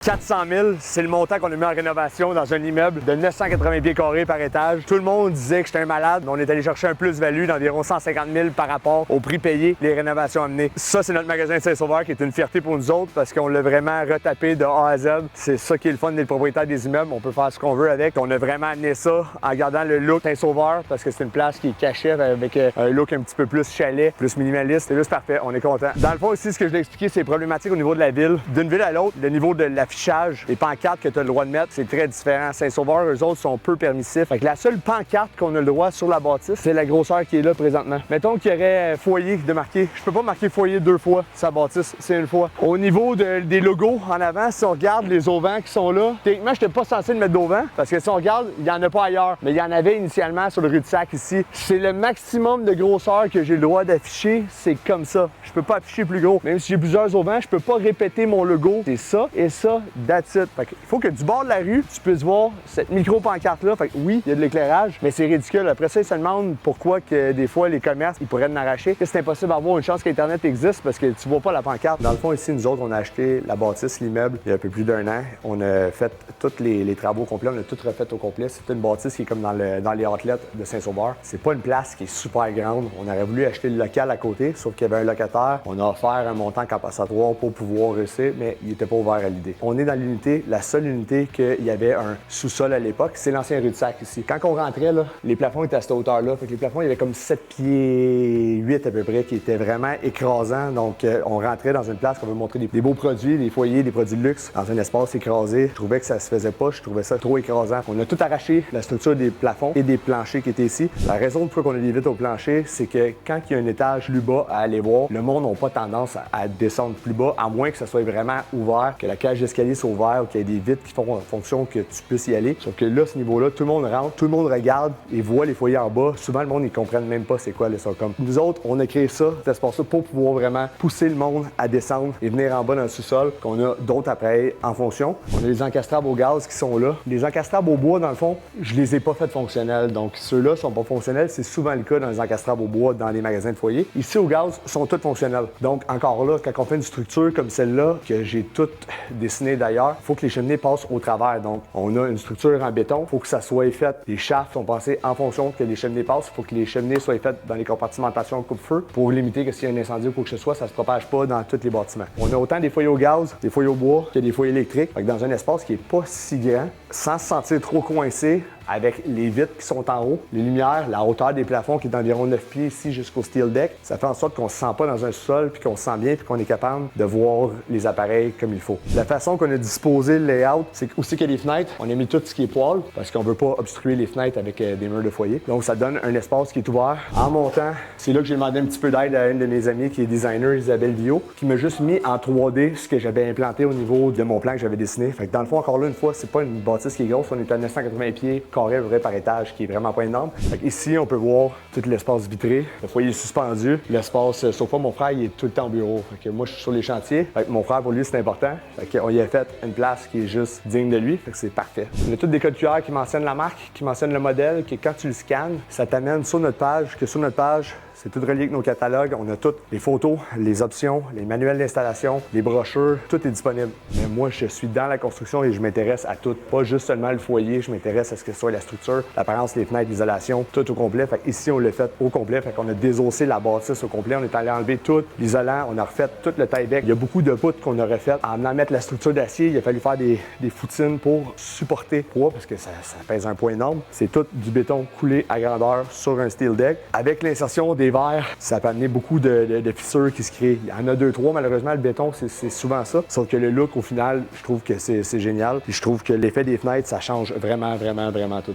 400 000, c'est le montant qu'on a mis en rénovation dans un immeuble de 980 pieds carrés par étage. Tout le monde disait que j'étais un malade, mais on est allé chercher un plus-value d'environ 150 000 par rapport au prix payé, les rénovations amenées. Ça, c'est notre magasin de Saint-Sauveur qui est une fierté pour nous autres parce qu'on l'a vraiment retapé de A à Z. C'est ça qui est le fun des propriétaires des immeubles. On peut faire ce qu'on veut avec. On a vraiment amené ça en gardant le look Saint-Sauveur parce que c'est une place qui est cachée avec un look un petit peu plus chalet, plus minimaliste. C'est juste parfait. On est content. Dans le fond, aussi, ce que je l'ai expliqué, c'est problématique au niveau de la ville. D'une ville à l'autre, le niveau de l'affichage, les pancartes que tu as le droit de mettre, c'est très différent. Saint-Sauveur, eux autres, sont peu permissifs. Fait que la seule pancarte qu'on a le droit sur la bâtisse, c'est la grosseur qui est là présentement. Mettons qu'il y aurait foyer de marquer. Je peux pas marquer foyer 2 fois sa bâtisse, c'est une fois. Au niveau des logos en avant, si on regarde les auvents qui sont là, techniquement, je n'étais pas censé le mettre d'auvent parce que si on regarde, il n'y en a pas ailleurs. Mais il y en avait initialement sur le rue de Sac ici. C'est le maximum de grosseur que j'ai le droit d'afficher. C'est comme ça. Je peux pas afficher plus gros. Même si j'ai plusieurs auvents, je peux pas répéter mon logo. C'est ça et ça, that's it. Fait qu'il faut que du bord de la rue, tu puisses voir cette micro-pancarte-là. Fait que oui, il y a de l'éclairage, mais c'est ridicule. Après ça, ils se demandent pourquoi que des fois, les commerces, ils pourraient en arracher. C'est impossible d'avoir une chance qu'Internet existe parce que tu vois pas la pancarte. Dans le fond, ici, nous autres, on a acheté la bâtisse, l'immeuble, il y a un peu plus d'1 an. On a fait tous les travaux complets. On a tout refait au complet. C'est une bâtisse qui est comme dans les outlets de Saint-Sauveur. C'est pas une place qui est super grande. On aurait voulu acheter le local à côté, sauf qu'il y avait un locataire. On a offert un montant compensatoire pour pouvoir réussir, mais il était pas ouvert à l'idée. On est dans l'unité, la seule unité qu'il y avait un sous-sol à l'époque, c'est l'ancien rue de Sac ici. Quand on rentrait, là, les plafonds étaient à cette hauteur-là. Fait que les plafonds, il y avait comme 7 pieds 8 à peu près, qui étaient vraiment écrasants. Donc, on rentrait dans une place qu'on veut montrer des beaux produits, des foyers, des produits de luxe, dans un espace écrasé. Je trouvais que ça se faisait pas, je trouvais ça trop écrasant. On a tout arraché, la structure des plafonds et des planchers qui étaient ici. La raison pourquoi on a des vitres au plancher, c'est que quand il y a un étage plus bas à aller voir, le monde n'a pas tendance à descendre plus bas, à moins que ça soit vraiment ouvert, que la cage d'escalier soit ouverte ou qu'il y ait des vitres qui font en fonction que tu puisses y aller. Sauf que là, ce niveau-là, tout le monde rentre, tout le monde regarde et voit les foyers en bas. Souvent, le monde, ils comprennent même pas c'est quoi le Sorcom. Nous autres, on a créé ça, cet espace-là, pour pouvoir vraiment pousser le monde à descendre et venir en bas dans le sous-sol, qu'on a d'autres appareils en fonction. On a les encastrables au gaz qui sont là. Les encastrables au bois, dans le fond, je les ai pas fait fonctionnels. Donc, ceux-là sont pas fonctionnels. C'est souvent le cas dans les encastrables au bois dans les magasins de foyer. Ici, au gaz, sont tous fonctionnels. Donc, encore là, quand on fait une structure comme celle-là, que j'ai toute dessinée d'ailleurs, il faut que les cheminées passent au travers. Donc, on a une structure en béton. Il faut que ça soit fait. Les shafts sont pensés en fonction que les cheminées passent. Il faut que les cheminées soient faites dans les compartimentations coupe-feu pour limiter que s'il y a un incendie ou quoi que ce soit, ça se propage pas dans tous les bâtiments. On a autant des foyers au gaz, des foyers au bois que des foyers électriques. Fait que dans un espace qui est pas si grand, sans se sentir trop coincé, avec les vitres qui sont en haut, les lumières, la hauteur des plafonds qui est d'environ 9 pieds ici jusqu'au steel deck, ça fait en sorte qu'on se sent pas dans un sol, puis qu'on se sent bien, puis qu'on est capable de voir les appareils comme il faut. La façon qu'on a disposé le layout, c'est aussi qu'il y a des fenêtres, on a mis tout ce qui est poêle, parce qu'on veut pas obstruer les fenêtres avec des murs de foyer. Donc ça donne un espace qui est ouvert. En montant, c'est là que j'ai demandé un petit peu d'aide à une de mes amies qui est designer, Isabelle Villot, qui m'a juste mis en 3D ce que j'avais implanté au niveau de mon plan que j'avais dessiné. Fait que dans le fond, encore là, une fois, c'est pas une bâtisse qui est grosse, on est à 980 pieds carrés vrai par étage, qui est vraiment pas énorme. Fait ici, on peut voir tout l'espace vitré, le foyer suspendu, l'espace sofa. Mon frère, il est tout le temps au bureau. Fait que moi, je suis sur les chantiers. Fait que mon frère, pour lui, c'est important. Fait qu'on y a fait une place qui est juste digne de lui. Fait que c'est parfait. On a tous des codes QR qui mentionnent la marque, qui mentionnent le modèle, que quand tu le scannes, ça t'amène sur notre page, que sur notre page, c'est tout relié avec nos catalogues. On a toutes les photos, les options, les manuels d'installation, les brochures, tout est disponible. Mais moi, je suis dans la construction et je m'intéresse à tout. Pas juste seulement le foyer, je m'intéresse à ce que soit la structure, l'apparence, les fenêtres, l'isolation, tout au complet. Fait ici, on l'a fait au complet. Fait qu'on a désossé la bâtisse au complet. On est allé enlever tout l'isolant. On a refait tout le tie-back. Il y a beaucoup de poutres qu'on a refait. En venant mettre la structure d'acier, il a fallu faire des foutines pour supporter le poids parce que ça pèse un poids énorme. C'est tout du béton coulé à grandeur sur un steel deck. Avec l'insertion des verres, ça peut amener beaucoup de fissures qui se créent. Il y en a 2-3, malheureusement, le béton, c'est souvent ça. Sauf que le look, au final, je trouve que c'est génial. Puis je trouve que l'effet des fenêtres, ça change vraiment, vraiment, vraiment tout.